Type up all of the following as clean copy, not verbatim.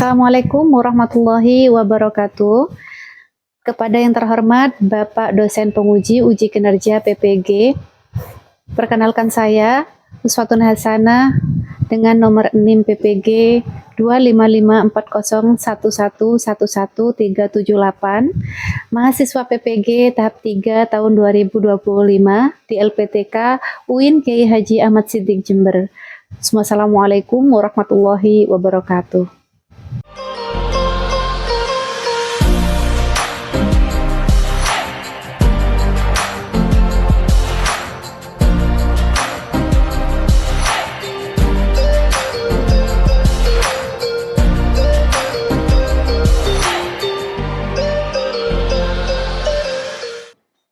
Assalamualaikum warahmatullahi wabarakatuh. Kepada yang terhormat Bapak Dosen Penguji Uji Kinerja PPG, perkenalkan saya Uswatun Hasanah dengan nomor NIM PPG 2554011111378, mahasiswa PPG tahap 3 tahun 2025 di LPTK UIN Kiai Haji Ahmad Siddiq Jember. Assalamualaikum warahmatullahi wabarakatuh.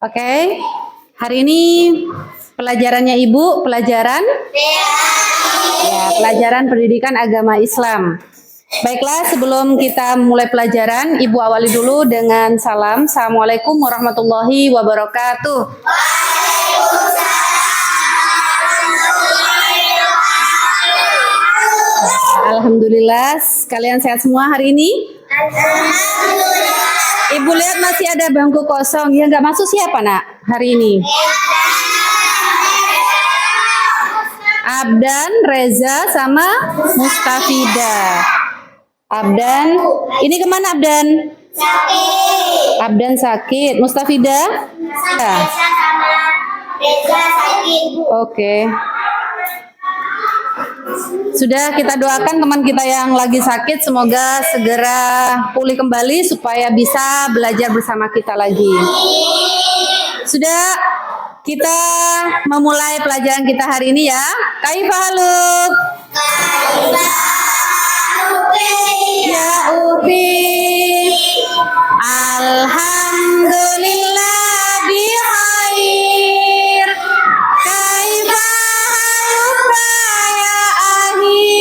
Oke, hari ini pelajarannya Ibu, pelajaran pelajaran pendidikan agama Islam. Baiklah, sebelum kita mulai pelajaran, Ibu awali dulu dengan salam. Assalamualaikum warahmatullahi wabarakatuh. Alhamdulillah, kalian sehat semua hari ini? Alhamdulillah. Ibu lihat masih ada bangku kosong, yang nggak masuk siapa nak hari ini? Abdan, Reza, sama Mustafida. Abdan, ini kemana Abdan? Sakit. Abdan sakit. Mustafida? Sama Reza sakit. Oke. Sudah, kita doakan teman kita yang lagi sakit semoga segera pulih kembali supaya bisa belajar bersama kita lagi. Sudah, kita memulai pelajaran kita hari ini ya. Kaifahaluk? Ya Upi. Alhamdulillah bihair. Kaifahaluka ya ahi.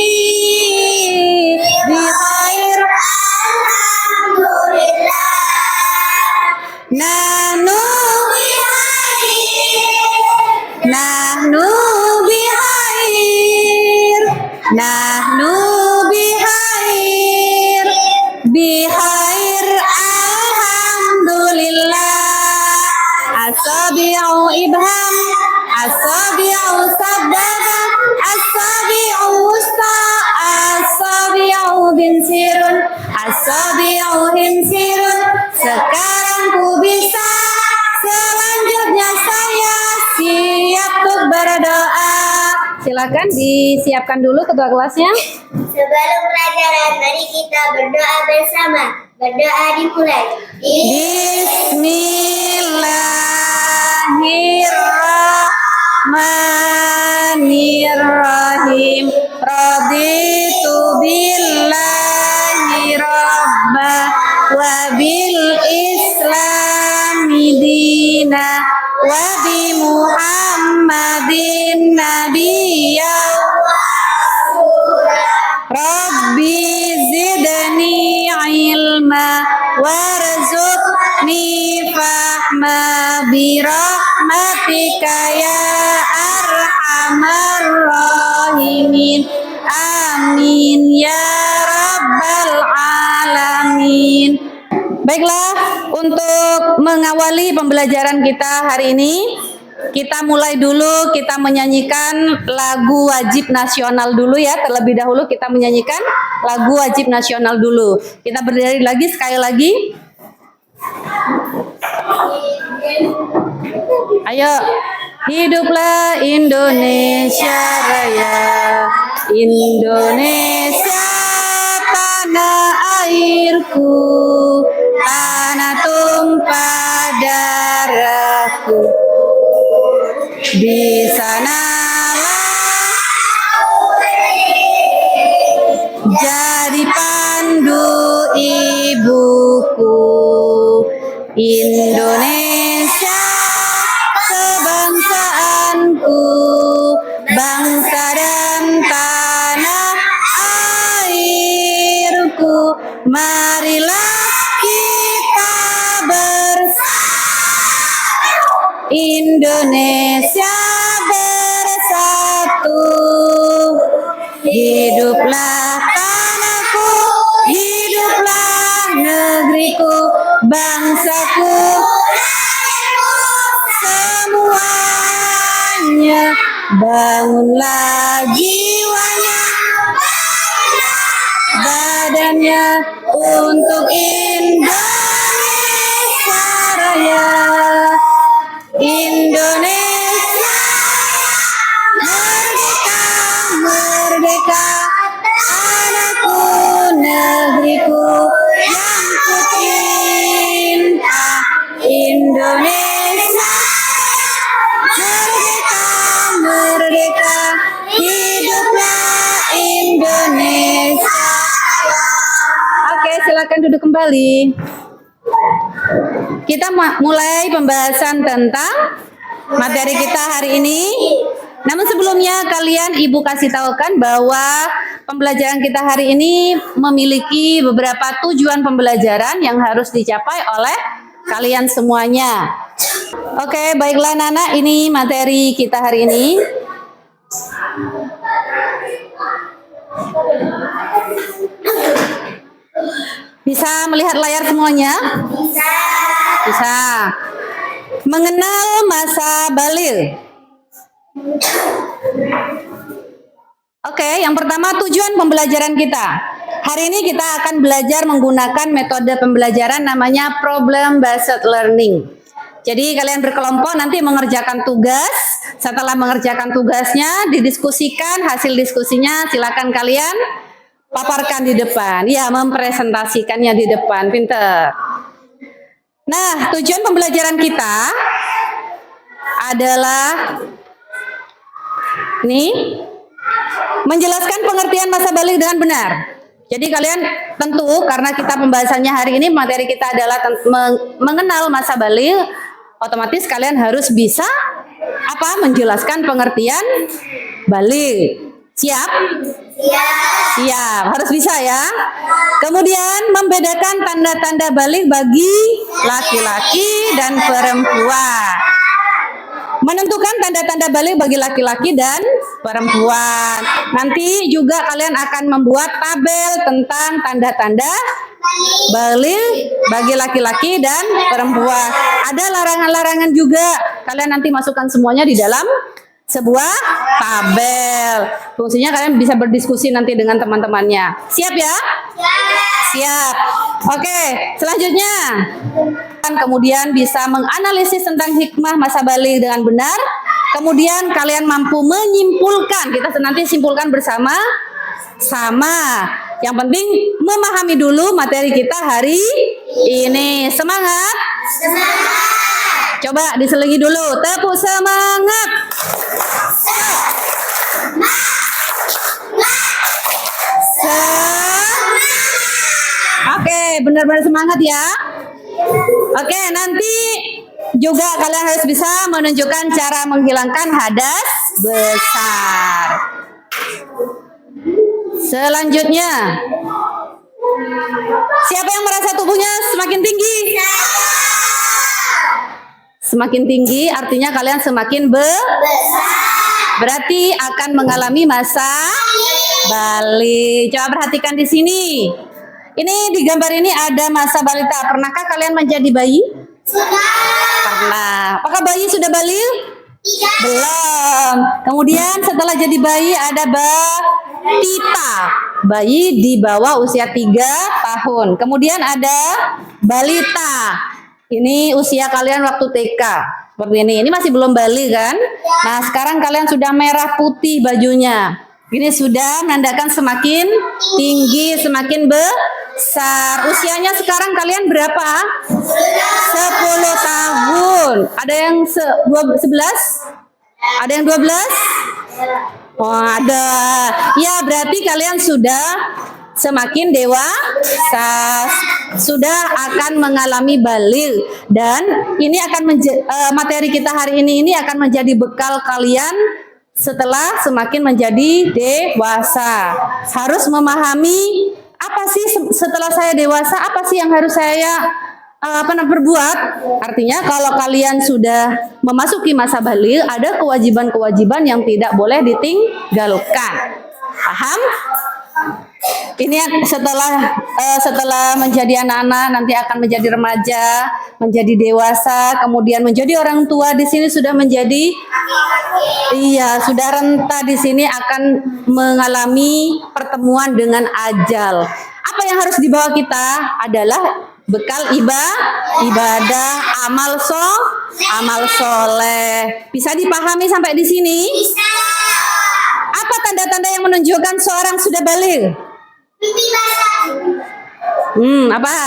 Bihair. Alhamdulillah. Nahnu bihair. Nahnu bihair. Bihair alhamdulillah. Asabi'u ibham. Asabi'u sabbaha. Asabi'u wusta. Asabi'u binsirun. Asabi'u himsirun. Sekarang ku bisa. Selanjutnya saya siap untuk berdoa. Silakan disiapkan dulu ketua kelasnya. Sebelum pelajaran, mari kita berdoa bersama. Berdoa dimulai. Bismillahirrahmanirrahim. Raditu billahi rabba wa bil islami dina wa bi Muhammadin nabiyya. Rabbi zidni ilma warzuqni fahma birahmatika ya arhamar rahimin. Amin ya rabbal alamin. Baiklah, untuk mengawali pembelajaran kita hari ini, kita mulai dulu, kita menyanyikan lagu wajib nasional dulu ya. Terlebih dahulu kita menyanyikan lagu wajib nasional dulu. Kita berdiri lagi sekali lagi. Ayo. Hiduplah Indonesia Raya. Indonesia tanah airku. Tanah tumpah darahku. Di sanalah jadi pandu ibuku. Indonesia sebangsaanku, bangsa dan tanah airku. Marilah kita bersatu, Indonesia bersatu. Hiduplah tanahku, aku semuanya, bangunlah jiwanya, badannya untuk Indonesia Raya. Indonesia merdeka, merdeka, tanahku, negeriku yang kucinta. Indonesia merdeka, merdeka, hiduplah Indonesia. Oke, silakan duduk kembali. Kita mulai pembahasan tentang materi kita hari ini. Namun sebelumnya Ibu kasih tahukan bahwa pembelajaran kita hari ini memiliki beberapa tujuan pembelajaran yang harus dicapai oleh kalian semuanya. Oke, baiklah Nana, ini materi kita hari ini. Bisa melihat layar semuanya? Bisa. Bisa. Mengenal masa baligh. Oke, yang pertama tujuan pembelajaran kita. Hari ini kita akan belajar menggunakan metode pembelajaran namanya problem based learning. Jadi kalian berkelompok nanti mengerjakan tugas. Setelah mengerjakan tugasnya, didiskusikan hasil diskusinya, silakan kalian paparkan di depan. Ya, mempresentasikannya di depan. Pinter. Nah, tujuan pembelajaran kita adalah ini, menjelaskan pengertian masa baligh dengan benar. Jadi kalian tentu karena kita pembahasannya hari ini materi kita adalah mengenal masa baligh, otomatis kalian harus bisa menjelaskan pengertian baligh. Siap? Siap, harus bisa ya. Kemudian membedakan tanda-tanda baligh bagi laki-laki dan perempuan. Menentukan tanda-tanda baligh bagi laki-laki dan perempuan. Nanti juga kalian akan membuat tabel tentang tanda-tanda baligh bagi laki-laki dan perempuan. Ada larangan-larangan juga. Kalian nanti masukkan semuanya di dalam sebuah tabel. Fungsinya kalian bisa berdiskusi nanti dengan teman-temannya. Siap ya? Siap. Oke, selanjutnya kemudian bisa menganalisis tentang hikmah masa baligh dengan benar. Kemudian kalian mampu menyimpulkan. Kita nanti simpulkan bersama. Yang penting memahami dulu materi kita hari ini. Semangat. Coba diselingi dulu. Tepuk semangat. Oke, benar-benar semangat ya. Oke, nanti juga kalian harus bisa menunjukkan cara menghilangkan hadas besar. Selanjutnya, siapa yang merasa tubuhnya semakin tinggi? Semakin tinggi artinya kalian semakin besar. Berarti akan mengalami masa baligh. Coba perhatikan di sini. Ini di gambar ini ada masa balita. Pernahkah kalian menjadi bayi? Pernah. Apakah bayi sudah baligh? Belum. Kemudian setelah jadi bayi ada batita. Bayi di bawah usia 3 tahun. Kemudian ada balita. Ini usia kalian waktu TK. Seperti ini. Ini masih belum baligh kan? Nah, sekarang kalian sudah merah putih bajunya. Ini sudah menandakan semakin tinggi, semakin besar. Usianya sekarang kalian berapa? 10 tahun. Ada yang 11? Ada yang 12? Oh, ada. Ya, berarti kalian sudah semakin dewasa, sudah akan mengalami baligh. Dan ini akan materi kita hari ini akan menjadi bekal kalian setelah semakin menjadi dewasa. Harus memahami apa sih setelah saya dewasa, apa sih yang harus saya perbuat. Artinya kalau kalian sudah memasuki masa baligh, ada kewajiban-kewajiban yang tidak boleh ditinggalkan. Paham? Ini setelah menjadi anak-anak nanti akan menjadi remaja, menjadi dewasa, kemudian menjadi orang tua. Di sini sudah menjadi sudah renta di sini akan mengalami pertemuan dengan ajal. Apa yang harus dibawa kita adalah bekal ibadah, amal soleh. Bisa dipahami sampai di sini? Bisa. Apa tanda-tanda yang menunjukkan seorang sudah balik? Mimpi basah. Apa?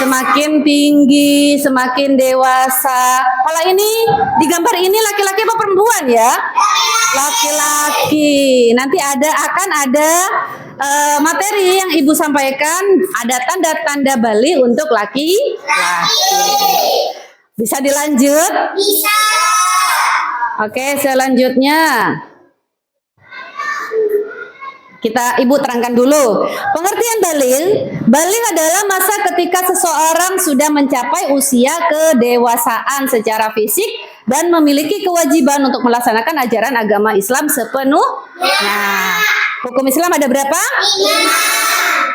Semakin tinggi, semakin dewasa. Kalau ini di gambar ini laki-laki apa perempuan ya? Laki-laki. Nanti akan ada materi yang Ibu sampaikan, ada tanda-tanda balik untuk laki-laki. Bisa dilanjut? Bisa. Oke, selanjutnya Ibu terangkan dulu. Pengertian balik adalah masa ketika seseorang sudah mencapai usia kedewasaan secara fisik dan memiliki kewajiban untuk melaksanakan ajaran agama Islam sepenuhnya. Hukum Islam ada berapa?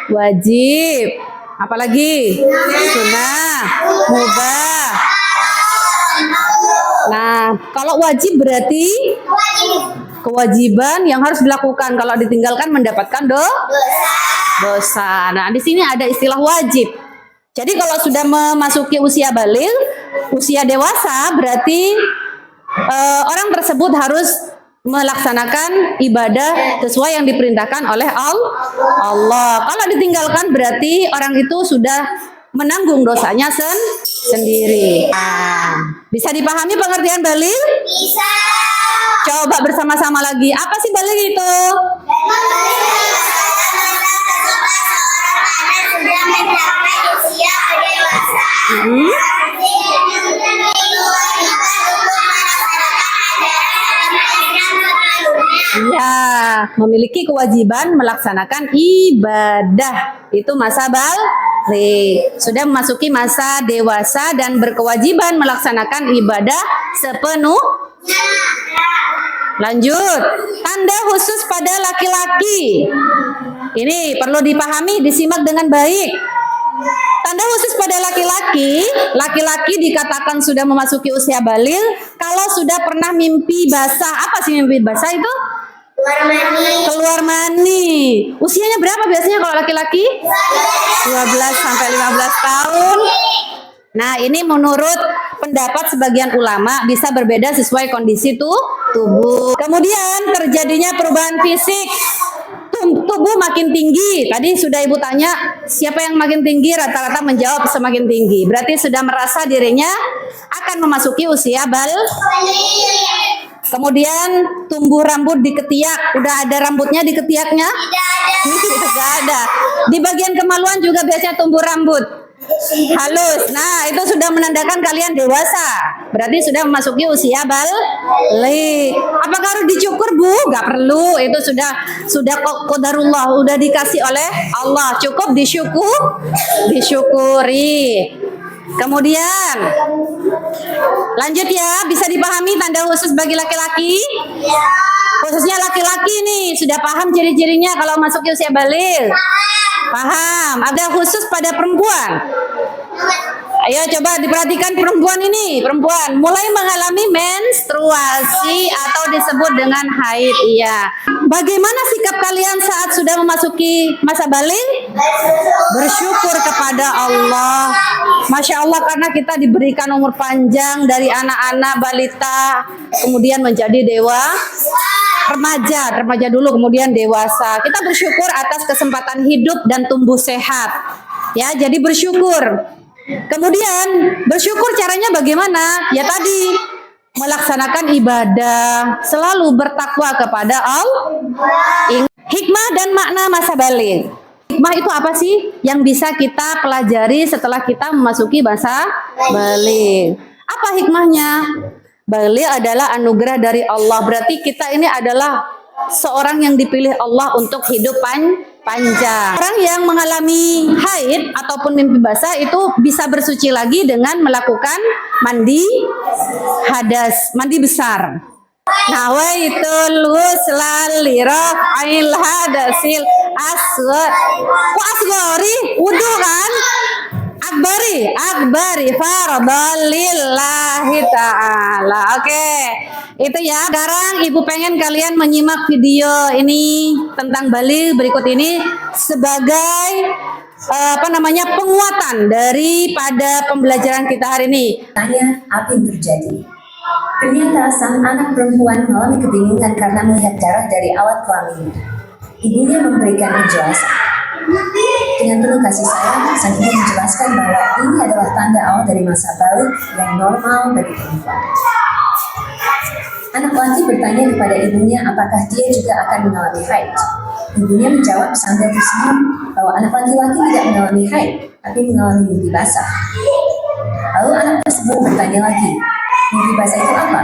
5. Wajib. Apalagi? Sunnah, mubah. Nah, kalau wajib berarti kewajiban yang harus dilakukan. Kalau ditinggalkan mendapatkan dosa. Nah, di sini ada istilah wajib. Jadi kalau sudah memasuki usia balik, usia dewasa, berarti orang tersebut harus melaksanakan ibadah sesuai yang diperintahkan oleh Allah. Kalau ditinggalkan berarti orang itu sudah menanggung dosanya sendiri. Bisa dipahami pengertian balik? Bisa. Coba bersama-sama lagi. Apa sih balik itu? Sudah mencapai usia kedewasaan. Ya, memiliki kewajiban melaksanakan ibadah. Itu masa balik. Sudah memasuki masa dewasa dan berkewajiban melaksanakan ibadah sepenuh. Lanjut, tanda khusus pada laki-laki. Ini perlu dipahami, disimak dengan baik. Tanda khusus pada laki-laki dikatakan sudah memasuki usia balik kalau sudah pernah mimpi basah. Apa sih mimpi basah itu? Keluar mani. Usianya berapa biasanya kalau laki-laki? 12 sampai 15 tahun. Nah, ini menurut pendapat sebagian ulama bisa berbeda sesuai kondisi tubuh. Kemudian terjadinya perubahan fisik. Tubuh makin tinggi. Tadi sudah Ibu tanya, siapa yang makin tinggi? Rata-rata menjawab semakin tinggi. Berarti sudah merasa dirinya akan memasuki usia balik. Kemudian tumbuh rambut di ketiak. Udah ada rambutnya di ketiaknya? Tidak ada. Di bagian kemaluan juga biasanya tumbuh rambut halus. Nah, itu sudah menandakan kalian dewasa. Berarti sudah memasuki usia balik. Apakah harus dicukur, Bu? Gak perlu. Itu sudah qadarullah, udah dikasih oleh Allah. Cukup disyukuri. Kemudian lanjut ya, bisa dipahami tanda khusus bagi laki-laki? Khususnya laki-laki nih, sudah paham ciri-cirinya kalau masuk usia balik? Paham. Ada khusus pada perempuan? Ayo coba diperhatikan perempuan ini. Perempuan mulai mengalami menstruasi atau disebut dengan haid. Iya. Bagaimana sikap kalian saat sudah memasuki masa balik? Bersyukur kepada Allah. Masya Allah, karena kita diberikan umur panjang dari anak-anak balita, kemudian menjadi remaja dulu, kemudian dewasa. Kita bersyukur atas kesempatan hidup dan tumbuh sehat. Ya, jadi bersyukur. Kemudian bersyukur caranya bagaimana? Ya tadi, melaksanakan ibadah, selalu bertakwa kepada Allah. Hikmah dan makna masa balik. Hikmah itu apa sih yang bisa kita pelajari setelah kita memasuki masa balik? Apa hikmahnya? Balik adalah anugerah dari Allah. Berarti kita ini adalah seorang yang dipilih Allah untuk hidup panjang. Orang yang mengalami haid ataupun mimpi basah itu bisa bersuci lagi dengan melakukan mandi hadas, mandi besar. Nawaitul ghusla li raf'il hadasil asghar. Kok asghari? Wudu kan? Akbari fardhon lillahi ta'ala. Oke. Itu ya. Sekarang Ibu pengen kalian menyimak video ini tentang Bali berikut ini sebagai penguatan daripada pembelajaran kita hari ini. Tanya, apa yang terjadi? Ternyata sang anak perempuan mengalami kebingungan karena melihat darah dari alat kelaminnya. Ibunya memberikan penjelasan. Dengan penuh kasih sayang, sang ibu menjelaskan bahwa ini adalah tanda awal dari masa balik yang normal bagi perempuan. Anak laki bertanya kepada ibunya apakah dia juga akan mengalami haid. Ibunya menjawab sambil tersenyum bahwa anak laki-laki tidak mengalami haid, tapi mengalami mimpi basah. Lalu anak tersebut bertanya lagi, mimpi basah itu apa?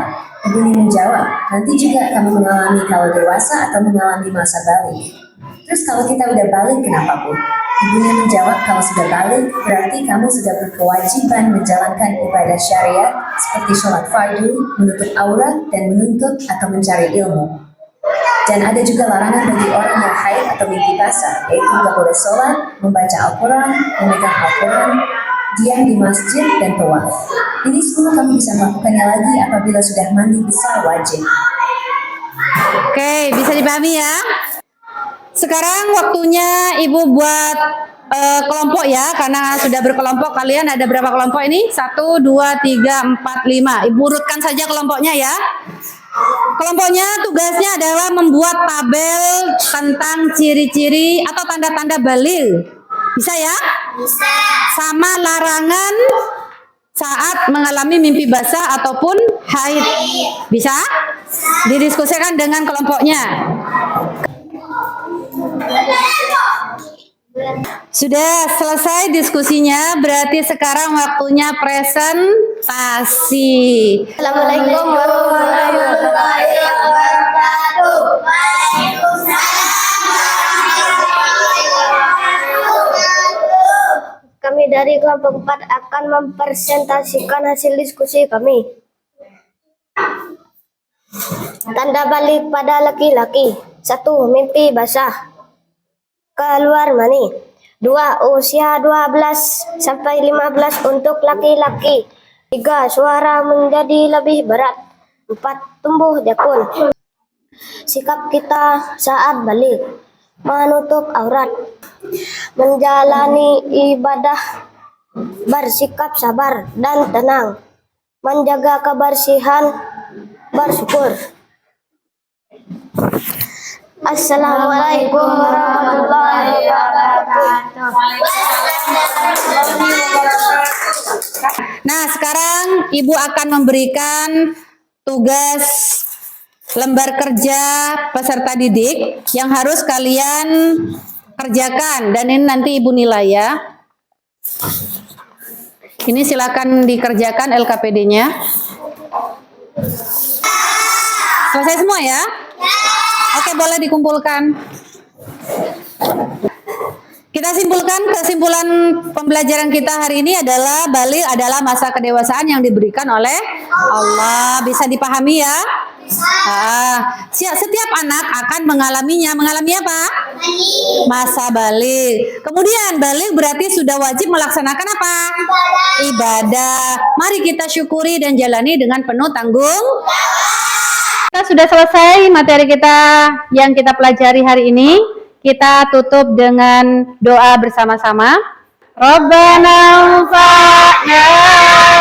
Ibunya menjawab, nanti juga kamu mengalami kalau dewasa atau mengalami masa balik. Terus kalau kita udah balik kenapa, Bu? Ibunya menjawab, kalau sudah balik berarti kamu sudah berkewajiban menjalankan ibadah syariat seperti sholat fardu, menutup aurat, dan menuntut atau mencari ilmu. Dan ada juga larangan bagi orang yang haid atau mimpi basah, yaitu tidak boleh sholat, membaca Al-Quran, memegang Al-Quran, diam di masjid, dan tawaf. Ini semua kamu bisa melakukannya lagi apabila sudah mandi besar wajib. Oke, bisa dipahami ya? Sekarang waktunya Ibu buat kelompok ya, karena sudah berkelompok. Kalian ada berapa kelompok ini? 1, 2, 3, 4, 5. Ibu urutkan saja kelompoknya ya. Kelompoknya tugasnya adalah membuat tabel tentang ciri-ciri atau tanda-tanda balil. Bisa ya? Bisa. Sama larangan saat mengalami mimpi basah ataupun haid. Bisa? Didiskusikan dengan kelompoknya. Sudah selesai diskusinya, berarti sekarang waktunya presentasi. Assalamualaikum warahmatullahi wabarakatuh. Kami dari kelompok 4 akan mempresentasikan hasil diskusi kami. Tanda balik pada laki-laki. 1. Mimpi basah. Keluar mani. 2. Usia 12 sampai 15 untuk laki-laki. 3. Suara menjadi lebih berat. 4. Tumbuh jakun. Sikap kita saat balik. Menutup aurat. Menjalani ibadah. Bersikap sabar dan tenang. Menjaga kebersihan. Bersyukur. Assalamualaikum warahmatullahi wabarakatuh. Nah, sekarang Ibu akan memberikan tugas lembar kerja peserta didik yang harus kalian kerjakan, dan ini nanti Ibu nilai ya. Ini silakan dikerjakan LKPD-nya. Selesai semua ya? Oke, boleh dikumpulkan. Kita simpulkan, kesimpulan pembelajaran kita hari ini adalah balik adalah masa kedewasaan yang diberikan oleh Allah. Bisa dipahami ya? Setiap anak akan mengalaminya. Mengalami apa? Masa balik. Kemudian balik berarti sudah wajib melaksanakan apa? Ibadah. Mari kita syukuri dan jalani dengan penuh tanggung. Kita sudah selesai materi kita yang kita pelajari hari ini. Kita tutup dengan doa bersama-sama. Rabbana anfa'na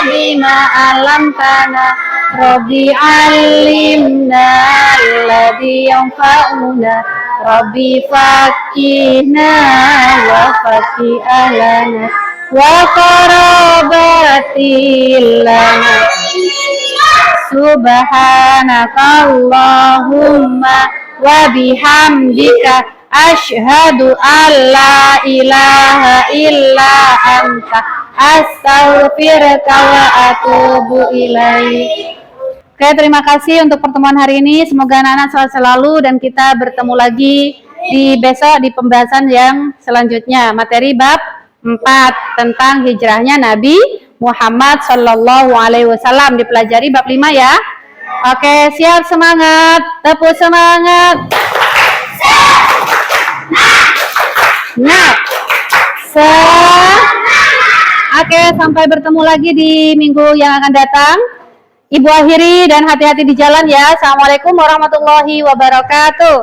bima 'allamtana, Rabbi 'allimna alladhi yanfa'una, Rabbi faqihna wa faqih ahlana wa qarabatil lana. Subhanaka Allahumma wa bihamdika asyhadu an la ilaha illa anta astaghfiruka wa atubu ilaik. Oke, terima kasih untuk pertemuan hari ini. Semoga anak-anak sehat selalu dan kita bertemu lagi di besok di pembahasan yang selanjutnya. Materi bab 4 tentang hijrahnya Nabi Muhammad Sallallahu Alaihi Wasallam, dipelajari bab 5 ya. Oke, siap, semangat. Tepuk semangat. Nah, Oke, sampai bertemu lagi di minggu yang akan datang. Ibu akhiri dan hati-hati di jalan ya. Assalamualaikum warahmatullahi wabarakatuh.